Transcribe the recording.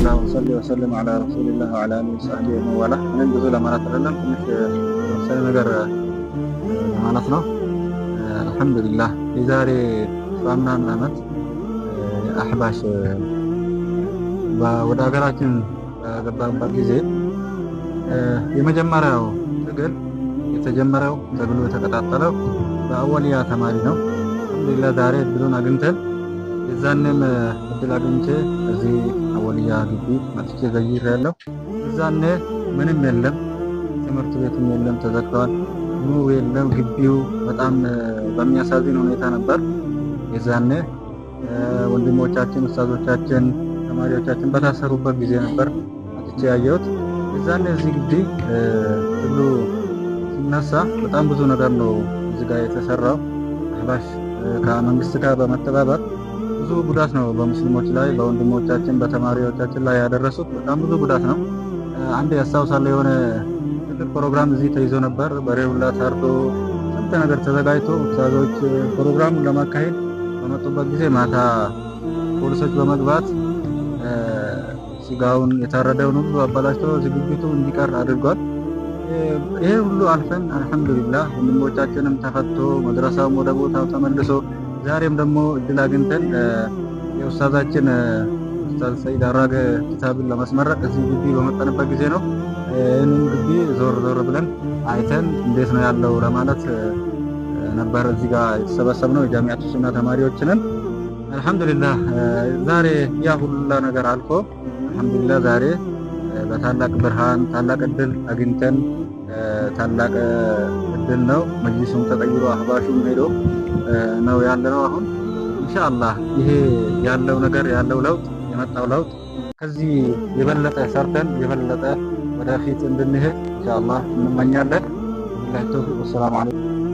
الله وصلي وسلم على رسول الله وعلى آله وصحبه ومن والاه ምንም ብዙ ለማለት አይደለም ትንሽ ወሳኝ ነገር ለማለት ነው። አልহামዱሊላህ የዛሬ 15 ዓመት አህባሽ ወደ ሀገራችን በገባበት ጊዜ የመጀመሪያው ትግል የተጀመረው ተብሎ የተቀጣጠለው በአወሊያ ተማሪ ነው። አልহামዱሊላህ ዛሬ እድሉን አግኝተን የዛኔም እድል አግኝቼ እዚህ አወሊያ ግቢ መጥቼ ዘይሬያለሁ። የዛኔ ምንም የለም፣ ትምህርት ቤትም የለም፣ ተዘግቷል። ኑር የለም። ግቢው በጣም በሚያሳዝን ሁኔታ ነበር። የዛኔ ወንድሞቻችን፣ ኡስታዞቻችን፣ ተማሪዎቻችን በታሰሩበት ጊዜ ነበር መጥቼ ያየሁት። የዛኔ እዚህ ግቢ ሁሉ ሲነሳ በጣም ብዙ ነገር ነው እዚህ ጋር የተሰራው። አህባሽ ከመንግስት ጋር በመተባበር ብዙ ጉዳት ነው በሙስሊሞች ላይ፣ በወንድሞቻችን፣ በተማሪዎቻችን ላይ ያደረሱት በጣም ብዙ ጉዳት ነው። አንድ ያስታውሳለሁ የሆነ ትልቅ ፕሮግራም እዚህ ተይዞ ነበር። በሬውላ ታርዶ ስንት ነገር ተዘጋጅቶ ኡስታዞች ፕሮግራሙን ለማካሄድ በመጡበት ጊዜ ማታ ፖሊሶች በመግባት ስጋውን የታረደውን ሁሉ አበላሽቶ ዝግጅቱ እንዲቀር አድርጓል። ይሄ ሁሉ አልፈን አልহামዱሊላህ ወንድሞቻችንም ተፈቶ መድረሳውም ወደ ቦታው ተመልሶ ዛሬም ደግሞ እድል አግኝተን የኡስታዛችን ኡስታዝ ሰይድ አራገ ኪታብን ለማስመረቅ እዚህ ግቢ በመጣንበት ጊዜ ነው። ይህንን ግቢ ዞር ዞር ብለን አይተን እንዴት ነው ያለው ለማለት ነበር እዚህ ጋር የተሰበሰብነው የጃሚዓቱ ሱና ተማሪዎችንን። አልহামዱሊላህ ዛሬ ያ ሁሉ ነገር አልፎ አልহামዱሊላህ ዛሬ በታላቅ ብርሃን ታላቅ እድል አግኝተን ታላቅ እድል ነው። መጅሊሱም ተቀይሮ አህባሹም ሄዶ ነው ያለነው። አሁን ኢንሻአላህ ይሄ ያለው ነገር ያለው ለውጥ የመጣው ለውጥ ከዚህ የበለጠ ሰርተን የበለጠ ወደፊት እንድንሄድ ኢንሻአላህ እንመኛለን። ቢላሂ ተውፊቅ። ወሰላሙ አለይኩም።